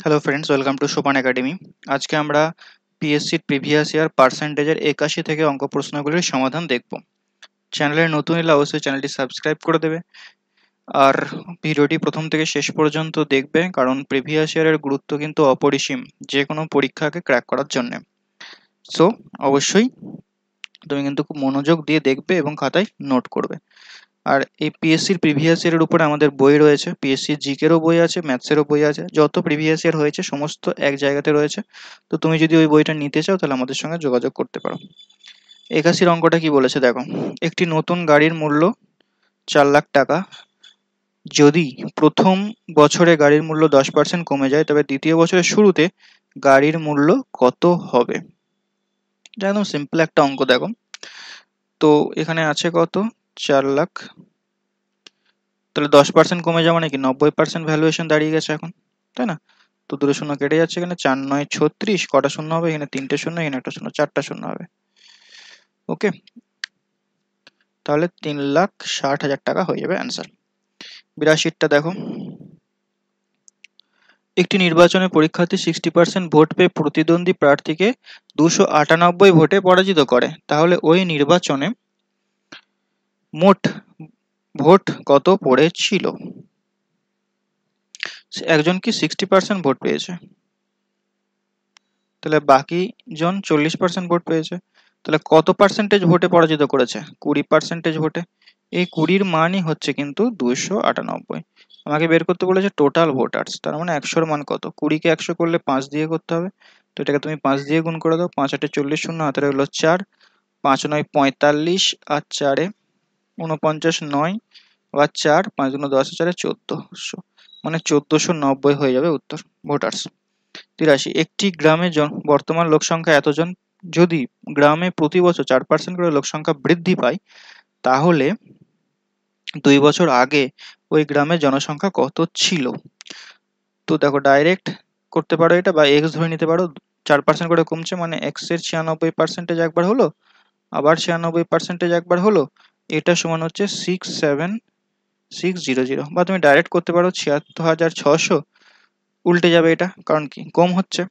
Hello friends, welcome to সোপান academy. আজকে আমরা পিএসসির প্রিভিয়াস ইয়ার পার্সেন্টেজের 81 থেকে অঙ্ক প্রশ্নগুলির সমাধান দেখব। চ্যানেলে নতুন এলে অবশ্যই চ্যানেলটি সাবস্ক্রাইব করে দেবে আর ভিডিওটি প্রথম থেকে শেষ পর্যন্ত দেখবে, কারণ প্রিভিয়াস ইয়ারের গুরুত্ব কিন্তু অপরিসীম যে কোনো পরীক্ষাকে ক্র্যাক করার জন্য। সো অবশ্যই তুমি কিন্তু খুব মনোযোগ দিয়ে দেখবে এবং খাতায় নোট করবে। আর এই পিএসসির প্রিভিয়াস ইয়ারের উপরে আমাদের বই রয়েছে, পিএসসি জিকেরও বই আছে, ম্যাথসেরও বই আছে, যত প্রিভিয়াস ইয়ার হয়েছে সমস্ত এক জায়গাতে রয়েছে। তো তুমি যদি ওই বইটা নিতে চাও তাহলে আমাদের সঙ্গে যোগাযোগ করতে পারো। 81 অঙ্কটা কি বলেছে দেখো। একটি নতুন গাড়ির মূল্য 4 লাখ টাকা। যদি প্রথম বছরে গাড়ির মূল্য 10% কমে যায়, তবে দ্বিতীয় বছরের শুরুতে গাড়ির মূল্য কত হবে? এটা একদম সিম্পল একটা অঙ্ক। দেখো তো এখানে আছে কত, 4 লাখ, তাহলে 10% কমে যাওয়া মানে কি 90% ভ্যালুয়েশন দাঁড়িয়ে গেছে এখন, তাই না? তো দুটো শূন্য কেটে যাচ্ছে, এখানে 4 9 36, কটা শূন্য হবে? এখানে 3টে শূন্য, এখানে একটা শূন্য, 4টা শূন্য হবে। ওকে, তাহলে 3,60,000 টাকা হয়ে যাবে অ্যান্সার। 82টা দেখো। একটি নির্বাচনে পরীক্ষার্থী 60% ভোট পেয়ে প্রতিদ্বন্দ্বী প্রার্থীকে 298 ভোটে পরাজিত করে, তাহলে ওই নির্বাচনে মোট ভোট কত পড়েছিল? একজন কি 60% ভোট পেয়েছে, তাহলে বাকি জন 40% ভোট পেয়েছে, তাহলে কত পার্সেন্টেজ ভোটে পরাজিত করেছে? 20% ভোটে। এই 20-র মানই হচ্ছে কিন্তু 298। আমাকে বের করতে বলেছে টোটাল ভোটার্স, তার মানে 100-র মান কত? 20-কে 100 করলে 5 দিয়ে করতে হবে, তো এটাকে তুমি 5 দিয়ে গুণ করে দাও। 5 8 40, শূন্য হাতে রইলো 4, 5 9 45, আর 4 49, 9 আবার 4 5 গুণ 10, 4 1400, মানে 1490 হয়ে যাবে উত্তর ভোটার্স। 83, একটি গ্রামে বর্তমান লোকসংখ্যা এতজন, যদি গ্রামে প্রতি বছর 4% করে লোকসংখ্যা বৃদ্ধি পায়, তাহলে 2 বছর আগে ওই গ্রামের জনসংখ্যা কত ছিল? তো দেখো ডাইরেক্ট করতে পারো এটা, বা এক্স ধরে নিতে পারো। 4% করে কমছে মানে এক্স এর 96% একবার হলো, আবার 96% একবার হলো, এটা সমান হচ্ছে 67600, বা তুমি ডাইরেক্ট করতে পারো 76,600। উল্টে যাবে এটা, কারণ কি কম হচ্ছে।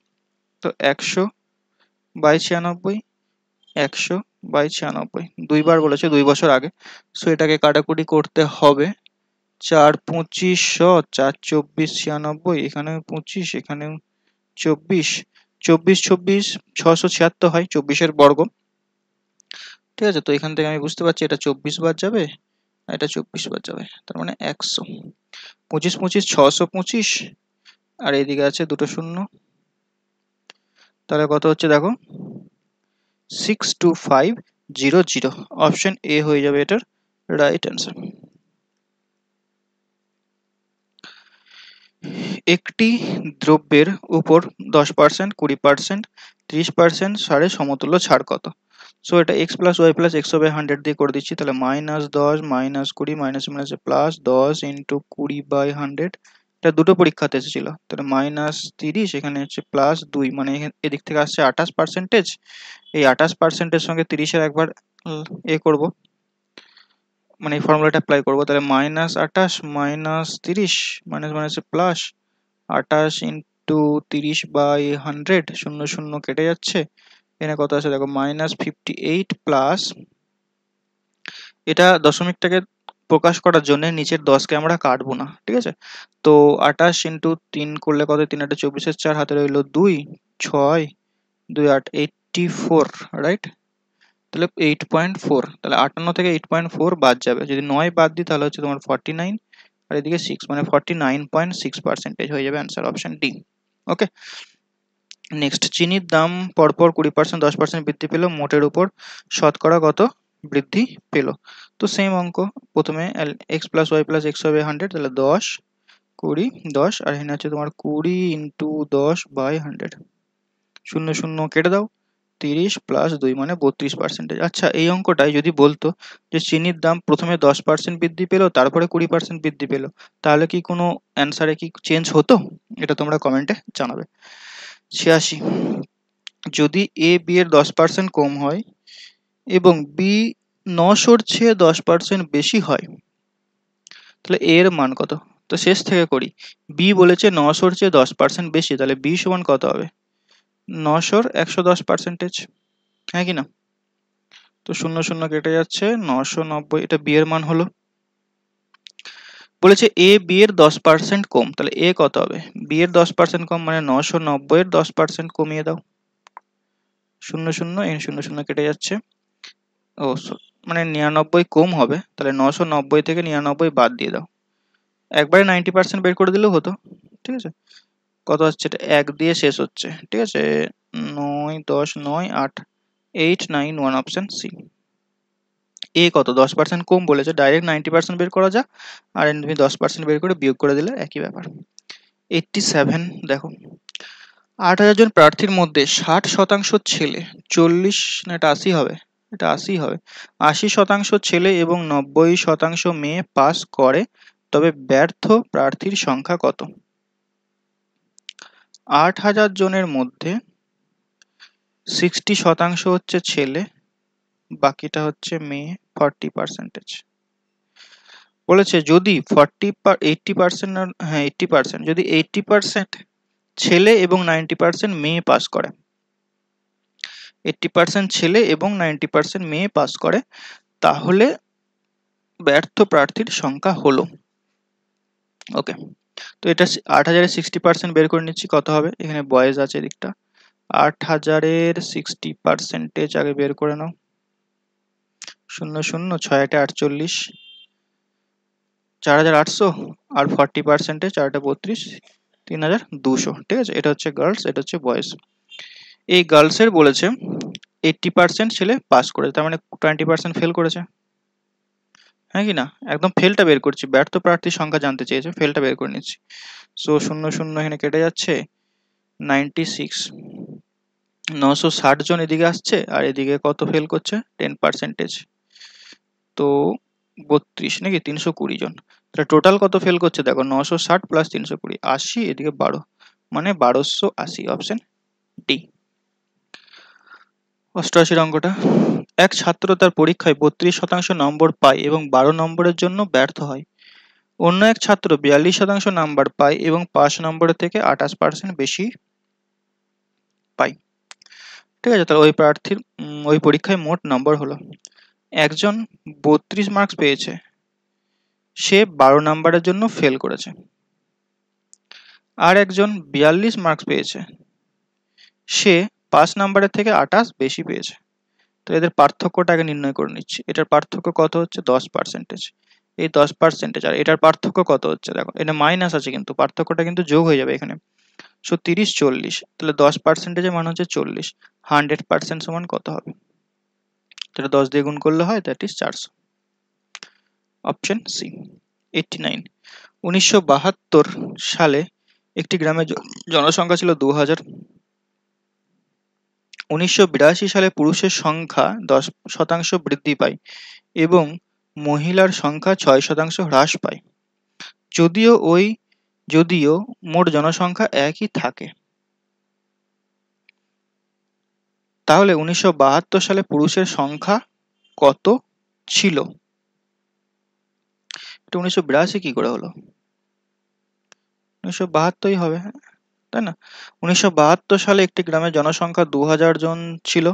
তো 100/96, 100/96, দুইবার বলেছে 2 বছর আগে। সো এটাকে কাটাকুটি করতে হবে। 4 2500, 4 24 96, এখানেও 25, এখানেও 24, 24 24 676 হয় 24-এর বর্গ। ঠিক আছে, তো এখান থেকে আমি বুঝতে পারছি এটা 24 বার যাবে আর এটা 24 বার যাবে, তার মানে 100। 25 25 625, আর এইদিকে আছে দুটো শূন্য, তাহলে কত হচ্ছে দেখো 62500। অপশন এ হয়ে যাবে এটার রাইট অ্যান্সার। একটি দ্রব্যের উপর 10%, 20%, 30% ছাড়ে সমতুল্য ছাড় কত? সো এটা x প্লাস ওয়াই প্লাস 100/100 দিয়ে করে দিচ্ছি, তাহলে -10 -20 মাইনাস মাইনাসে প্লাস 10 ইন্টু 20/100। এটা দুটো পরীক্ষাতে এসেছিল, তাহলে -30, এখানে হচ্ছে +2, মানে এদিক থেকে আসছে 28%। এই 28%-এর সঙ্গে 30-এর একবার এ করব, মানে এই ফর্মুলাটা অ্যাপ্লাই করবো, তাহলে -28 -30 মাইনাস মাইনাসে প্লাস 28 ইন্টু 30/100, শূন্য শূন্য কেটে যাচ্ছে, এখানে কত আছে দেখো -58 প্লাস, এটা দশমিকটাকে প্রকাশ করার জন্য নিচের 10-কে আমরা কাটবো না, ঠিক আছে? তো 28 ইন্টু 3 করলে কত, 3 8 24, 4 হাতে রইলো 2, 6 2 8 84, রাইট? তাহলে 8.4, তাহলে 58 থেকে 8.4 বাদ যাবে, যদি 9 বাদ দিই তাহলে হচ্ছে তোমার 49, আর এদিকে 6 মানে 49.6% হয়ে যাবে অ্যান্সার, অপশন ডি। ওকে, নেক্সট, চিনির দাম পরপর 20% 10% বৃদ্ধি পেল, মোটের উপর শতকরা কত বৃদ্ধি পেল? তো সেম অঙ্ক, প্রথমে এক্স প্লাস ওয়াই প্লাস 100/100, তাহলে 10 20 10, আর এখানে হচ্ছে তোমার 20 ইন্টু 10/100, শূন্য শূন্য কেটে দাও, 30 প্লাস 2 মানে 32%। আচ্ছা, এই অঙ্কটাই যদি বলতো যে চিনির দাম প্রথমে 10% বৃদ্ধি পেল, তারপরে 20% বৃদ্ধি পেল, তাহলে কি কোনো অ্যান্সারে কি চেঞ্জ হতো? এটা তোমরা কমেন্টে জানাবে। 86, যদি এ বি এর 10% কম হয় এবং বি 900-র চেয়ে 10% বেশি হয়, তাহলে এ এর মান কত? তো শেষ থেকে করি। বি বলেছে 900-র চেয়ে 10% বেশি, তাহলে বি সমান কত হবে? 900-র 110%, হ্যাঁ কি না? তো 0 0 কেটে যাচ্ছে, 990, এটা বি এর মান হলো। বলেছে এ বি এর 10% কম, তাহলে এ কত হবে? বি এর 10% কম মানে 990-এর 10% কমিয়ে দাও। 0 0 এন 0 0 কেটে যাচ্ছে। ও মানে 99 কম হবে, তাহলে 990 থেকে 99 বাদ দিয়ে দাও। একবারে 90% বের করে দিলেও হতো, ঠিক আছে? কত হচ্ছে এটা? 1 দিয়ে শেষ হচ্ছে, ঠিক আছে? 9 10 9 8 8 9 1, অপশন সি। এ কত? 10% কম বলেছে, ডাইরেক্ট 90% বের করা যা, আর তুমি 10% বের করে বিয়োগ করে দিলে একই ব্যাপার। 87 দেখো, 8,000 জন প্রার্থীর মধ্যে 60% ছেলে, 40 না এটা 80 হবে, এটা 80 হবে, 80% ছেলে এবং 90% মেয়ে পাস করে, তবে ব্যর্থ প্রার্থীর সংখ্যা কত? 8,000 জনের মধ্যে 60% হচ্ছে ছেলে, বাকিটা হচ্ছে মেয়ে, 40%। বলেছে যদি 80%, হ্যাঁ 80%, যদি 80% ছেলে এবং 90% মেয়ে পাস করে, 80% ছেলে এবং 90% মেয়ে পাস করে, তাহলে ব্যর্থ প্রার্থীর সংখ্যা হলো। ওকে, তো এটা 8,000-এর 60% বের করে নিচ্ছি, কত হবে? এখানে বয়েজ আছে এদিকটা, 8,000-এর 60% আগে বের করে নাও। 0 0 6 8 48, 4,800, আর 40%-এ 4টা 32, 3,200, ঠিক আছে? এটা হচ্ছে গার্লস, এটা হচ্ছে বয়েজ। এই গার্লসের বলেছে 80% ছেলে পাস করেছে, তার মানে 20% ফেল করেছে, হ্যাঁ কি না? একদম ফেলটা বের করছি, ব্যর্থ প্রার্থীর সংখ্যা জানতে চেয়েছে, ফেলটা বের করে নিচ্ছি। সো 0 0 এখানে কেটে যাচ্ছে, 96, 960 জন এদিকে আসছে, আর এদিকে কত ফেল করছে? 10%। তো 32 নাকি 320 জন, তাহলে টোটাল কত ফেল করছে দেখো, 960 প্লাস 320, 80, এদিকে 12, মানে 1280, অপশন ডি। 88 অঙ্কটা, এক ছাত্র তার পরীক্ষায় 32% নম্বর পায় এবং 12 নম্বরের জন্য ব্যর্থ হয়। অন্য এক ছাত্র 42% নাম্বার পায় এবং 5 নম্বরের থেকে 28% বেশি পায়, ঠিক আছে? তাহলে ওই প্রার্থীর ওই পরীক্ষায় মোট নম্বর হলো, একজন 32 মার্কস পেয়েছে, সে 12 নম্বরের জন্য ফেল করেছে, আর একজন 42 মার্কস পেয়েছে, সে 5 নম্বরের থেকে 28 বেশি পেয়েছে। তো এদের পার্থক্যটাকে নির্ণয় করে নিচ্ছি, এটার পার্থক্য কত হচ্ছে? 10%। এই 10%, আর এটার পার্থক্য কত হচ্ছে দেখো, এটা মাইনাস আছে কিন্তু পার্থক্যটা কিন্তু যোগ হয়ে যাবে এখানে। সো 30 40, তাহলে 10%-এর মান হচ্ছে 40, 100% সমান কত হবে? এটা 10 দিয়ে গুণ করলে হয়, দ্যাট ইজ 400, অপশন সি। 89, 1972 সালে একটি গ্রামের জনসংখ্যা ছিল 2000। 1982 সালে পুরুষের সংখ্যা 10% বৃদ্ধি পায় এবং মহিলার সংখ্যা 6% হ্রাস পায়, যদিও মোট জনসংখ্যা একই থাকে। তাহলে 1972 সালে পুরুষের সংখ্যা কত ছিল? এটা 1982 কি করে হলো? 1972ই হবে, তাই না? 1972 সালে একটি গ্রামের জনসংখ্যা 2000 জন ছিল।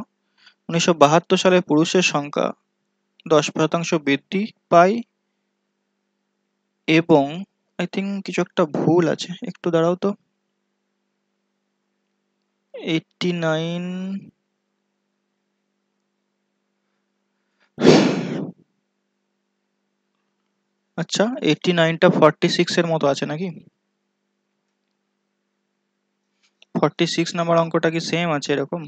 1972 সালে পুরুষের সংখ্যা 10% বৃদ্ধি পায় এবং আই থিঙ্ক কিছু একটা ভুল আছে, একটু দাঁড়াও তো। 89, আচ্ছা 89টা 46 এর মতো আছে নাকি? 46 নাম্বার অঙ্কটা কি সেম আছে এরকম?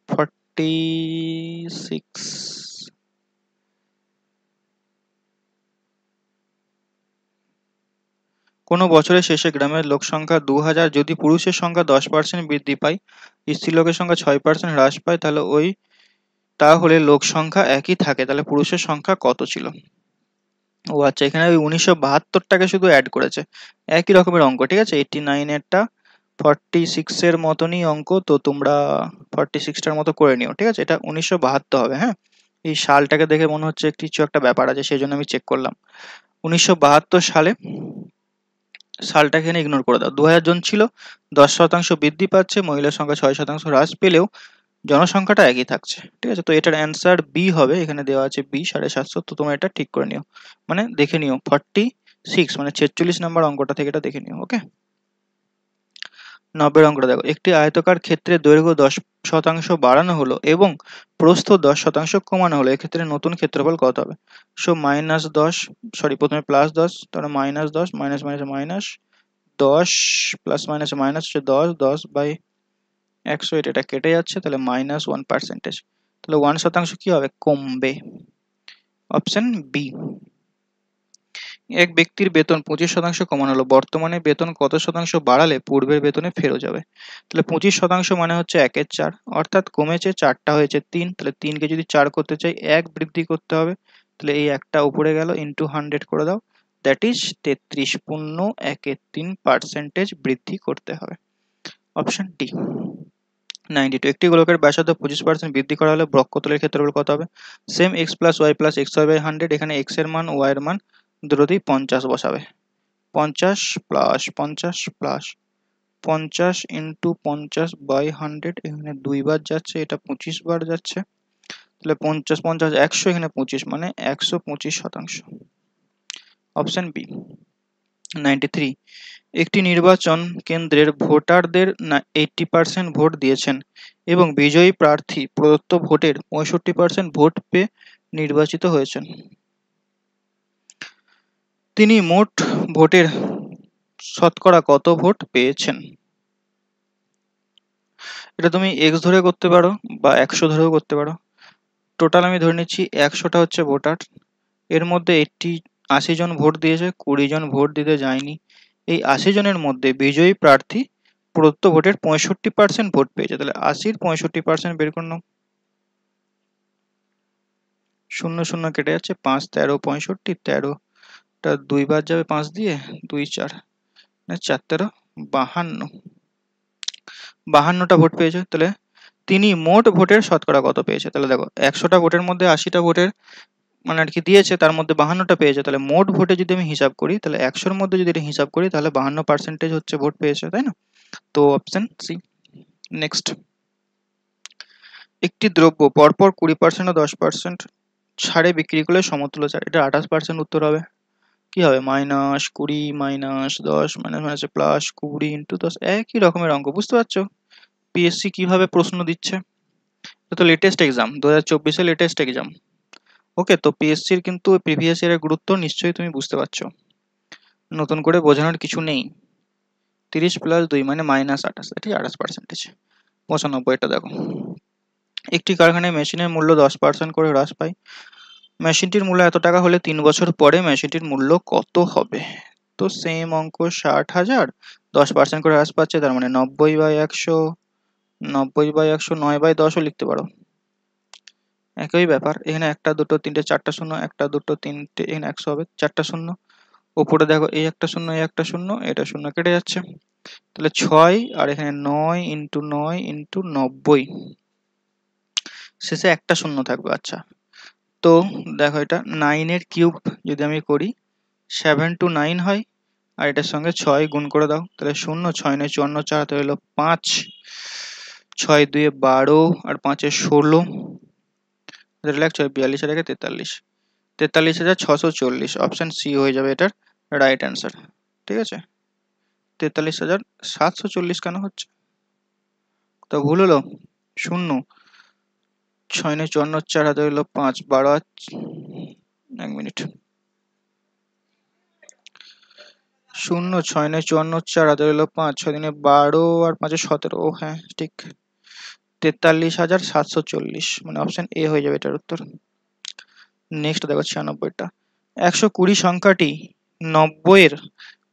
46, কোনো বছরের শেষে গ্রামের লোকসংখ্যা 2000, যদি পুরুষের সংখ্যা 10% বৃদ্ধি পায়, স্ত্রীলোকের সংখ্যা 6% হ্রাস পায়, তাহলে লোক সংখ্যা একই থাকে, তাহলে পুরুষের সংখ্যা কত ছিল? ও আচ্ছা, এখানে ওই 1972টাকে শুধু অ্যাড করেছে, একই রকমের অঙ্ক, ঠিক আছে? 89-এরটা 46 এর মতনই অঙ্ক, তো তোমরা 46টার মতো করে নিও, ঠিক আছে? এটা 1972 হবে, হ্যাঁ? এই সালটাকে দেখে মনে হচ্ছে কিছু একটা ব্যাপার আছে, সেই জন্য আমি চেক করলাম। 1972 সালে, সালটাকে এখানে ইগনোর করে দাও, 2000 জন ছিল, 10% বৃদ্ধি পাচ্ছে, মহিলার সংখ্যা 6% হ্রাস পেলেও জনসংখ্যাটা একই থাকছে। ঠিক আছে, তো এটার অ্যান্সার বি হবে, এখানে দেওয়া আছে বি 750। তো তোমরা এটা ঠিক করে নিও, মানে দেখে নিও 46 মানে 46 নাম্বার অঙ্কটা থেকে এটা দেখে নিও। ওকে, 90 অঙ্কটা দেখো, একটি আয়তকার ক্ষেত্রে দৈর্ঘ্য 10% বাড়ানো হলো এবং প্রস্থ 10% কমানো হলো, এক্ষেত্রে নতুন ক্ষেত্রফল কত হবে? সো -10, সরি প্রথমে +10, তারপরে -10, minus minus minus 10, plus minus minus হচ্ছে 10, 10/100, এটা কেটে যাচ্ছে, তাহলে -1%। তাহলে 1% কি হবে? কমবে। Option B. এক ব্যক্তির বেতন 25% কমানো হলো, বর্তমানে বেতন কত শতাংশ বাড়ালে পূর্বের বেতনে ফেরত যাবে? তাহলে 25% মানে হচ্ছে 1/4, অর্থাৎ কমেছে, 4টা হয়েছে 3, তাহলে 3কে যদি 4 করতে চাই 1 বৃদ্ধি করতে হবে, তাহলে এই একটা উপরে গেল, ইন্টু 100 করে দাও, দ্যাট ইজ 33.13% বৃদ্ধি করতে হবে। Option D. 92, একটি গোলকের ব্যাসার্ধ 25% বৃদ্ধি করা হলে বক্ষতলের ক্ষেত্রফল কত হবে? Same x plus y plus x y by 100, এখানে x এর মান y এর মান দুটোতেই 50 বসাবে, 50 প্লাস 50 প্লাস 50 ইন্টু 50/100, এখানে 2 বার যাচ্ছে, এটা 25 বার যাচ্ছে, তাহলে 50 50 100, এখানে 25 মানে 125%। Option B. 93, একটি নির্বাচন কেন্দ্রের ভোটারদের 80% ভোট দিয়েছেন এবং বিজয়ী প্রার্থী প্রদত্ত ভোটের 65% ভোট পেয়ে নির্বাচিত হয়েছেন। তিনি মোট ভোটের শতকরা কত ভোট পেয়েছেন? এটা তুমি x ধরে করতে পারো বা 100 ধরেও করতে পারো। টোটাল আমি ধরে নিচ্ছি 100টা হচ্ছে ভোটার, এর মধ্যে 80 জন ভোট দিয়েছে, 20 জন ভোট দিতে যায়নি, এই 80 জনের মধ্যে বিজয়ী প্রার্থী প্রদত্ত ভোটের 65% ভোট পেয়েছে, তাহলে 80-র 65% বের করে নাও। 0 0 কেটে যাচ্ছে, 5 13 65, 13টা 2 বার যাবে 5 দিয়ে, 2 4 4 13 52, 52টা ভোট পেয়েছে। তাহলে তিনি মোট ভোটের শতকরা কত পেয়েছে? তাহলে দেখো 100টা ভোটের মধ্যে 80টা ভোটের মানে আর কি দিয়েছে, তার মধ্যে 52টা পেয়েছে, তাহলে মোট ভোটে যদি আমি হিসাব করি, তাহলে 100-র মধ্যে যদি এটা হিসাব করি, তাহলে 52% হচ্ছে ভোট পেয়েছে, তাই না? তো অপশন সি। নেক্সট, একটি দ্রব্য পরপর 20% ও 10% ছাড়ে বিক্রি করলে সমতুল্য ছাড়, এটা 28% উত্তর হবে। কি হবে? -20 -10 মাইনাস প্লাস 20 ইন্টু 10, একই রকমের অঙ্ক, বুঝতে পারছো পিএসসি কিভাবে প্রশ্ন দিচ্ছে? এটা তো লেটেস্ট এক্সাম, 2024-এর লেটেস্ট এক্সাম। ওকে, তো পিএসসির কিন্তু প্রিভিয়াস ইয়ারের গুরুত্ব নিশ্চয়ই তুমি বুঝতে পারছো, নতুন করে বোঝানোর কিছু নেই। 30 + 2 মানে -28, এটি 28%। 95, এটা দেখো, একটি কারখানায় মেশিনের মূল্য 10% করে হ্রাস পায়, মেশিনটির মূল্য এত টাকা হলে 3 বছর পরে মেশিনটির মূল্য কত হবে? তো সেম অঙ্ক, 60,000, 10% করে হ্রাস পাচ্ছে, তার মানে 90/100, 90/100, 9/10ও লিখতে পারো, একই ব্যাপার। এখানে 1 2 3 4টা শূন্য, 1 2 3, এখানে 100 হবে, 4টা শূন্য, উপরে দেখো এই একটা শূন্য, এই একটা শূন্য, এটা শূন্য কেটে যাচ্ছে, তাহলে 6, আর এখানে 9 ইন্টু 9 ইন্টু 90, শেষে একটা শূন্য থাকবে। আচ্ছা, তো দেখো এটা 9 এর কিউব যদি আমি করি 7 to 9 হয়, আর এটার সঙ্গে 6 গুণ করে দাও, তাহলে 0, 6 9 54, 4 হাতে হলো 5, 6 2 12, আর 5 16, এটা লাগছে 42 আর 43, 43,640। অপশন সি হয়ে যাবে এটার রাইট অ্যান্সার। ঠিক আছে, 43,740 কেন হচ্ছে? তো ভুল হলো, 0, 6 9 54, 4 হাতে হলো 5, 12, 1 মিনিট, 0 6 9 54, 4 হাতে হলো 5, 6 দিনে 12, আর 5 17, ও হ্যাঁ ঠিক, 43,740, মানে অপশন এ হয়ে যাবে এটার উত্তর। নেক্সট দেখো 96টা, 120 সংখ্যাটি 90-এর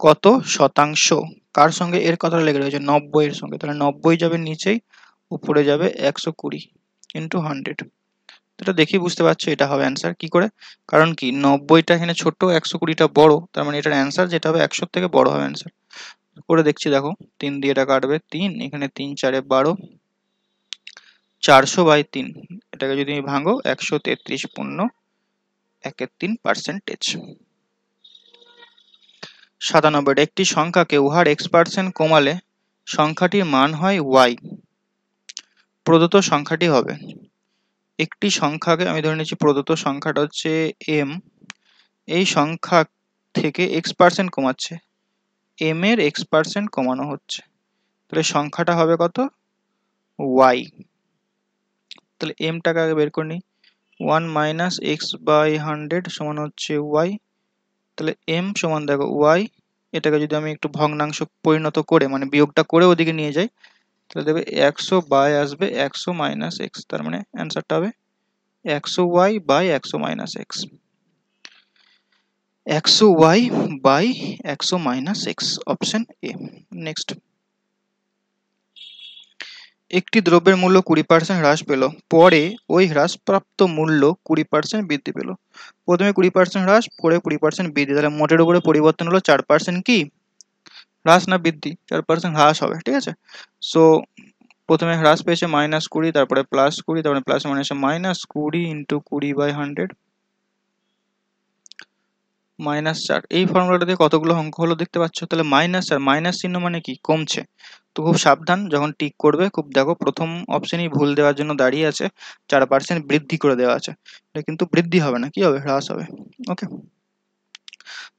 কত শতাংশ? কার সঙ্গে এর কথাটা লেগে রয়েছে? 90-এর সঙ্গে, তাহলে 90 যাবে নিচেই, উপরে যাবে 120 ইন্টু 100, এটা দেখেই বুঝতে পারছো এটা হবে অ্যান্সার। কি করে? কারণ কি 90টা এখানে ছোট, 120টা বড়, তার মানে এটার অ্যান্সার যেটা হবে 100 থেকে বড় হবে অ্যান্সার। করে দেখছি, দেখো 3 দিয়ে এটা কাটবে, 3, এখানে 3 4 12, 400/3, এটাকে যদি ভাঙো 133.13%। 97, একটি সংখ্যাকে উহার x% কমালে সংখ্যাটির মান হয় y। প্রদত্ত সংখ্যাটি হবে, একটি সংখ্যাকে আমি ধরে নিচ্ছি প্রদত্ত সংখ্যাটা হচ্ছে m, এই সংখ্যা থেকে x% কমাচ্ছে, m এর x% কমানো হচ্ছে, তাহলে সংখ্যাটা হবে কত, y। তাহলে m টাকে আগে বের করে নিই, 1 মাইনাস x বাই 100 সমান হচ্ছে y। তাহলে m সমান দেখো y, এটাকে যদি আমি একটু ভগ্নাংশ পরিণত করে মানে বিয়োগটা করে ওদিকে নিয়ে যাই, তাহলে দেখবে 100 বাই আসবে 100 মাইনাস x, তার মানে অ্যান্সারটা হবে 100y by 100 minus x, 100y by 100 minus x, option A. Next, একটি দ্রব্যের মূল্য 20% হ্রাস পেল, পরে ওই হ্রাসপ্রাপ্ত মূল্য 20% বৃদ্ধি পেল। প্রথমে 20% হ্রাস, পরে 20% বৃদ্ধি, তাহলে মোটের উপরে পরিবর্তন হলো 4% কি হ্রাস না বৃদ্ধি, 4% হ্রাস হবে, ঠিক আছে। সো প্রথমে হ্রাস পেয়েছে -20, তারপরে +20, তারপরে প্লাস মাইনাসে -20 ইন্টু 20/100 -4। এই ফর্মুলাটা দিয়ে কতগুলো অঙ্ক হলো দেখতে পাচ্ছ। তাহলে -4, মাইনাস চিহ্ন মানে কি, কমছে। তো খুব সাবধান যখন টিক করবে, খুব দেখো প্রথম অপশনই ভুল দেওয়ার জন্য দাঁড়িয়ে আছে, 4% বৃদ্ধি করে দেওয়া আছে, এটা কিন্তু বৃদ্ধি হবে না, কি হবে, হ্রাস হবে। ওকে,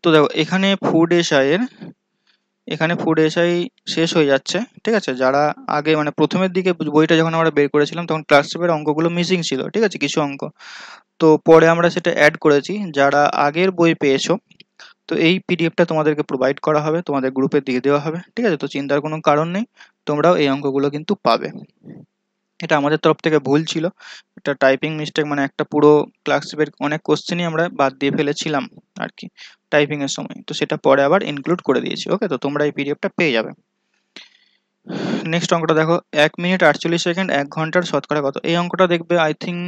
তো দেখো এখানে ফুড এসআই শেষ হয়ে যাচ্ছে, ঠিক আছে। যারা আগে মানে প্রথমের দিকে বইটা যখন আমরা বের করেছিলাম তখন ক্লাস 7 অঙ্কগুলো মিসিং ছিল, ঠিক আছে, কিছু অঙ্ক। তো পরে আমরা সেটা অ্যাড করেছি। যারা আগের বই পেয়েছো, তো এই পিডিএফটা তোমাদেরকে প্রোভাইড করা হবে, তোমাদের গ্রুপে দিয়ে দেওয়া হবে, ঠিক আছে। তো চিন্তার কোনো কারণ নেই, তোমরাও এই অঙ্কগুলো কিন্তু পাবে। এটা আমাদের তরফ থেকে ভুল ছিল, এটা টাইপিং মিস্টেক, মানে একটা পুরো ক্লাসের অনেক কোশ্চেনই আমরা বাদ দিয়ে ফেলেছিলাম আর কি টাইপিং এর সময়, তো সেটা পরে আবার ইনক্লুড করে দিয়েছি। ওকে, তো তোমরা এই পিডিএফটা পেয়ে যাবে। নেক্সট অঙ্কটা দেখো, 1 মিনিট 48 সেকেন্ড 1 ঘন্টার শতকরা কত। এই অঙ্কটা দেখবে আই থিঙ্ক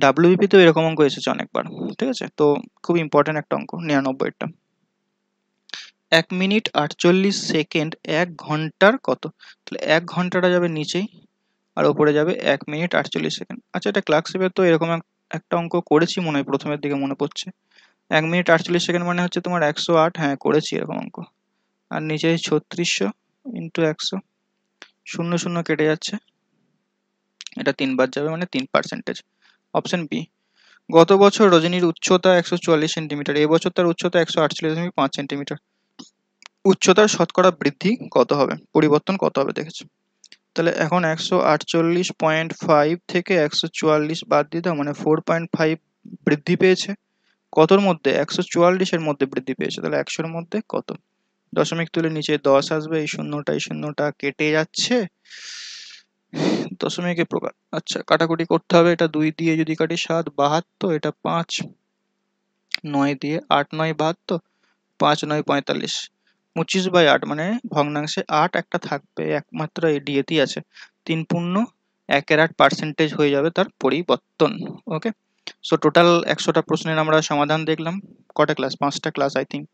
ডাব্লিউবিপি তেও এরকম অঙ্ক এসেছে অনেকবার, ঠিক আছে। তো খুব ইম্পর্টেন্ট একটা অঙ্ক, 99টা। 1 মিনিট 48 সেকেন্ড 1 ঘন্টার কত। তাহলে 1 ঘন্টাটা যাবে নিচেই, আর উপরে যাবে 1 মিনিট 48 সেকেন্ড। আচ্ছা, এটা ক্লাস 7 তো এরকম একটা অঙ্ক করেছি মনে হয়, প্রথমের দিকে মনে পড়ছে। 1 মিনিট 48 সেকেন্ড মানে হচ্ছে তোমার 108, হ্যাঁ করেছি এরকম অঙ্ক। আর নিচে 3600 ইন্টু 100, 0 0 কেটে যাচ্ছে, এটা 3 বার যাবে মানে 3%। Option B. গত বছর রজনীর উচ্চতা 144 সেন্টিমিটার, এবছর তার উচ্চতা 148.5 সেন্টিমিটার। উচ্চতার শতকরা বৃদ্ধি কত হবে, পরিবর্তন কত হবে দেখেছো। তাহলে এখন 148.5 থেকে 144 বাদ দিয়ে দাও, মানে 4.5 বৃদ্ধি পেয়েছে। কতর মধ্যে, 144 এর মধ্যে বৃদ্ধি পেয়েছে, তাহলে 100 এর মধ্যে কত। দশমিক তুলে নিচে 10 আসবে, এই শূন্যটা কেটে যাচ্ছে, দশমিকের প্রকার। আচ্ছা, কাটাকুটি করতে হবে, এটা 2 দিয়ে যদি কাটি 7, 72, এটা 5, 9 দিয়ে 8 9 72, 5 9 45, 25/8 মানে ভগ্নাংশে 8 একটা থাকবে, একমাত্র এই ডিএতেই আছে, 3 পূর্ণ 1/8% হয়ে যাবে তার পরিবর্তন। ওকে, সো টোটাল 100টা প্রশ্নের আমরা সমাধান দেখলাম। কটা ক্লাস, 5টা ক্লাস আই থিঙ্ক।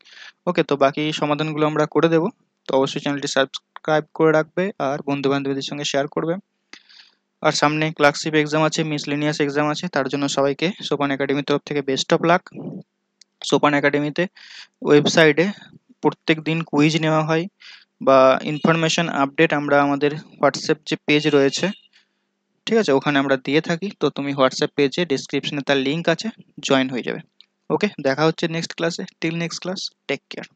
ওকে, তো বাকি সমাধানগুলো আমরা করে দেব। তো অবশ্যই চ্যানেলটি সাবস্ক্রাইব করে রাখবে আর বন্ধু বান্ধবীদের সঙ্গে শেয়ার করবে। আর সামনে ক্লার্কশিপ এক্সাম আছে, মিসলেনিয়াস এক্সাম আছে, তার জন্য সবাইকে সোপান একাডেমির তরফ থেকে বেস্ট অফ লাক। সোপান একাডেমিতে ওয়েবসাইটে প্রত্যেক দিন কুইজ নেওয়া হয় বা ইনফরমেশন আপডেট আমরা আমাদের হোয়াটসঅ্যাপ যে পেজ রয়েছে, ঠিক আছে, ওখানে আমরা দিয়ে থাকি। তো তুমি হোয়াটসঅ্যাপ পেজে ডিসক্রিপশনে তার লিঙ্ক আছে, জয়েন হয়ে যাবে। ওকে, দেখা হচ্ছে নেক্সট ক্লাসে। Till next class, take care.